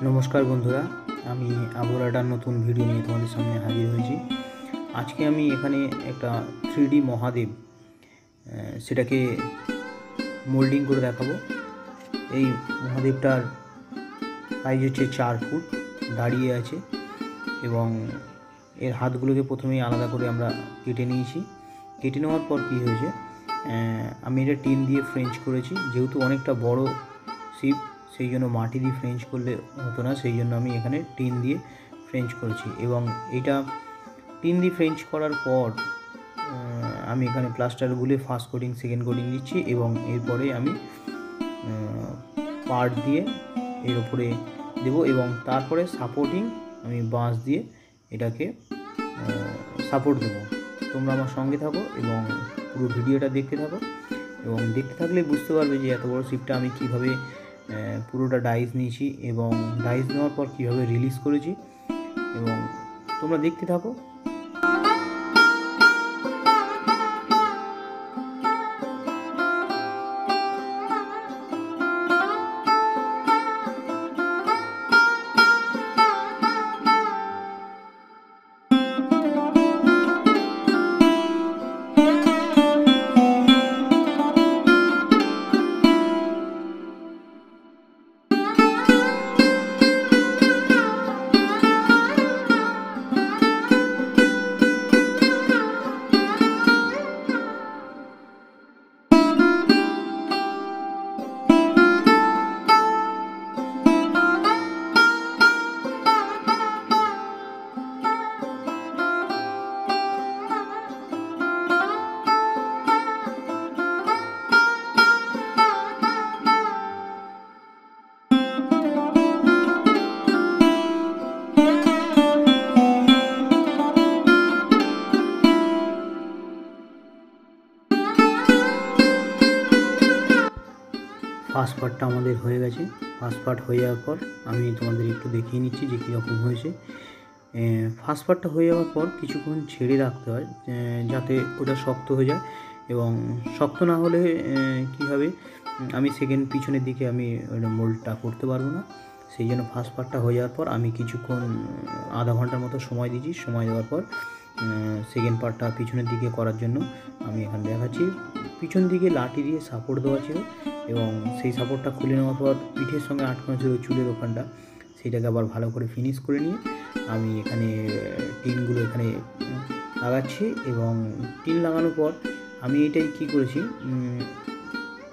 নমস্কার বন্ধুরা, আমি আবার একটা নতুন ভিডিও নিয়ে তোমাদের সামনে হাজির হয়েছি। আজকে আমি এখানে একটা 3D মহাদেব সেটাকে মোল্ডিং করে দেখাবো। এই মহাদেবটার সাইজ হচ্ছে 4 ফুট, দাঁড়িয়ে আছে এবং এর হাতগুলোকে প্রথমেই আলাদা করে আমরা কেটে নিয়েছি। কেটে নেওয়ার পর কী হয়েছে, আমি এটা টিন দিয়ে ফ্রেঞ্চ করেছি। যেহেতু অনেকটা বড় শিব, সেই জন্য মাটি দিয়ে ফ্রেঞ্চ করলে হতো না, সেই জন্য আমি এখানে টিন দিয়ে ফ্রেঞ্চ করেছি। এবং এটা টিন দিয়ে ফ্রেঞ্চ করার পর আমি এখানে প্লাস্টার গুলে ফার্স্ট কোটিং সেকেন্ড কোটিং দিচ্ছি এবং এরপরে আমি পার্ট দিয়ে এর উপরে দেবো এবং তারপরে সাপোর্টিং আমি বাঁশ দিয়ে এটাকে সাপোর্ট দেবো। তোমরা আমার সঙ্গে থাকো এবং পুরো ভিডিওটা দেখতে থাকো, এবং দেখতে থাকলে বুঝতে পারবে যে এত বড় শিপটা আমি কীভাবে পুরোটা ডাইস নিয়েছি এবং ডাইস নেওয়ার পর কীভাবে রিলিজ করেছি, এবং তোমরা দেখতে থাকো। ফার্স্ট পার্টটা আমাদের হয়ে গেছে। ফার্স্ট পার্ট হয়ে যাওয়ার পর আমি তোমাদের একটু দেখিয়ে নিচ্ছি যে কীরকম হয়েছে। ফার্স্ট পার্টটা হয়ে যাওয়ার পর কিছুক্ষণ ছেড়ে রাখতে হয় যাতে ওটা শক্ত হয়ে যায়, এবং শক্ত না হলে কী হবে, আমি সেকেন্ড পিছনের দিকে আমি ওটা মোল্ডটা করতে পারবো না। সেই জন্য ফার্স্ট পার্টটা হয়ে যাওয়ার পর আমি কিছুক্ষণ আধা ঘন্টার মতো সময় দিয়েছি। সময় দেওয়ার পর সেকেন্ড পার্টটা পিছনের দিকে করার জন্য আমি এখানে দেখাচ্ছি। পিছন দিকে লাঠি দিয়ে সাপোর্ট দেওয়া ছিল এবং সেই সাপোর্টটা খুলে নেওয়ার পর পিঠের সঙ্গে আটকানো ছিল চুলের ওখানটা, সেটাকে আবার ভালো করে ফিনিশ করে নিয়ে আমি এখানে টিনগুলো এখানে লাগাচ্ছি। এবং টিন লাগানোর পর আমি এটাই কী করেছি,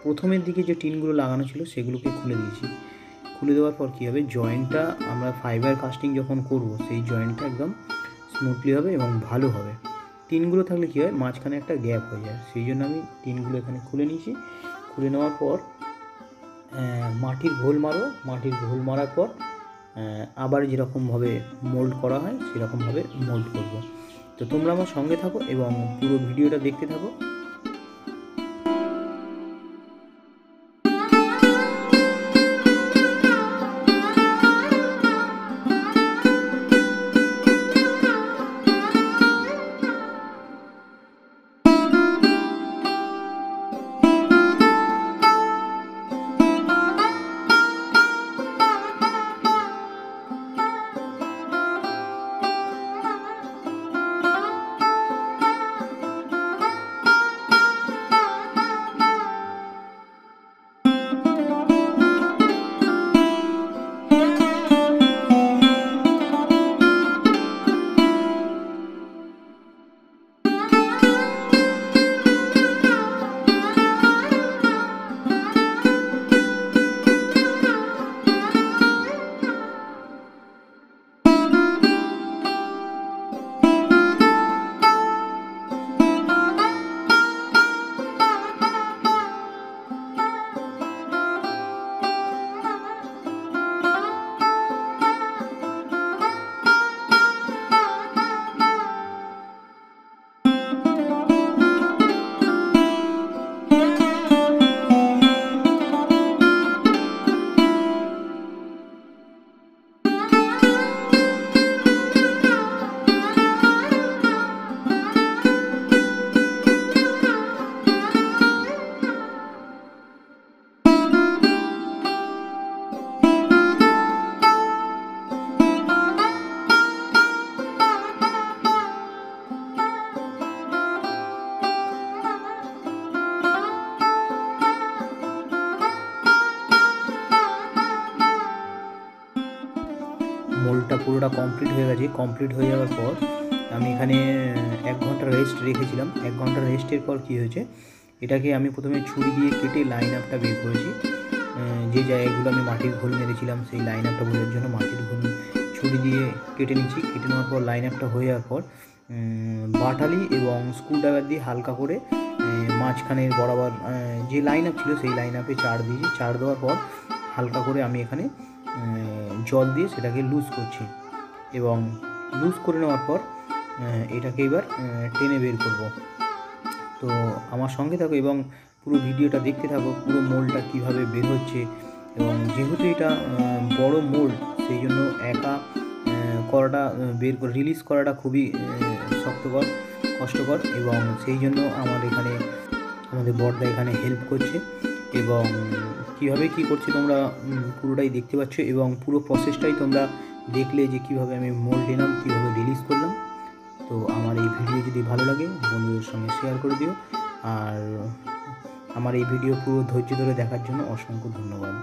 প্রথমের দিকে যে টিনগুলো লাগানো ছিল সেগুলোকে খুলে দিয়েছি। খুলে দেওয়ার পর কী হবে, জয়েন্টটা আমরা ফাইবার কাস্টিং যখন করব সেই জয়েন্টটা একদম স্মুথলি হবে এবং ভালো হবে। টিনগুলো থাকলে কী হয়, মাঝখানে একটা গ্যাপ হয়ে যায়, সেই জন্য আমি টিনগুলো এখানে খুলে নিয়েছি। খুলে নেওয়ার পর মাটির ঘোল মারার পর আবার যেরকমভাবে মোল্ড করা হয় সেরকমভাবে মোল্ড করব। তো তোমরা আমার সঙ্গে থাকো এবং পুরো ভিডিওটা দেখতে থাকো। মোল্ডটা পুরোটা কমপ্লিট হয়ে গেছে। কমপ্লিট হয়ে যাওয়ার পর আমি এখানে 1 ঘন্টা রেস্ট রেখেছিলাম। 1 ঘন্টা রেস্টের পর কী হয়েছে, এটাকে আমি প্রথমে ছুরি দিয়ে কেটে লাইন আপটা বের করেছি। যে জায়গাগুলো আমি মাটির ঘোল মেরেছিলাম সেই লাইন আপটা বোঝার জন্য মাটির ঘোল ছুরি দিয়ে কেটে নিচ্ছি। কেটে নেওয়ার পর লাইন আপটা হয়ে যাওয়ার পর বাটালি এবং স্ক্রুড্রাইভার দিয়ে হালকা করে মাঝখানের বরাবর যে লাইন আপ ছিল সেই লাইন আপে চার দিয়েছি। চার দেওয়ার পর হালকা করে আমি এখানে জল দিয়ে সেটাকে লুজ করছি এবং লুজ করে নেওয়ার পর এটাকে এবার টেনে বের করব। তো আমার সঙ্গে থাকো এবং পুরো ভিডিওটা দেখতে থাকো, পুরো মোল্ডটা কীভাবে বের হচ্ছে। এবং যেহেতু এটা বড় মোল্ড, সেই জন্য একা করাটা বের করে রিলিজ করাটা খুবই কষ্টকর এবং সেই জন্য আমাদের বড়দা এখানে হেল্প করছে। এবং কীভাবে কী করছে তোমরা পুরোটাই দেখতে পাচ্ছ এবং পুরো প্রসেসটাই তোমরা দেখলে যে কীভাবে আমি মোল্ড এলাম, কীভাবে রিলিজ করলাম। তো আমার এই ভিডিও যদি ভালো লাগে বন্ধুদের সঙ্গে শেয়ার করে দিও। আর আমার এই ভিডিও পুরো ধৈর্য ধরে দেখার জন্য অসংখ্য ধন্যবাদ।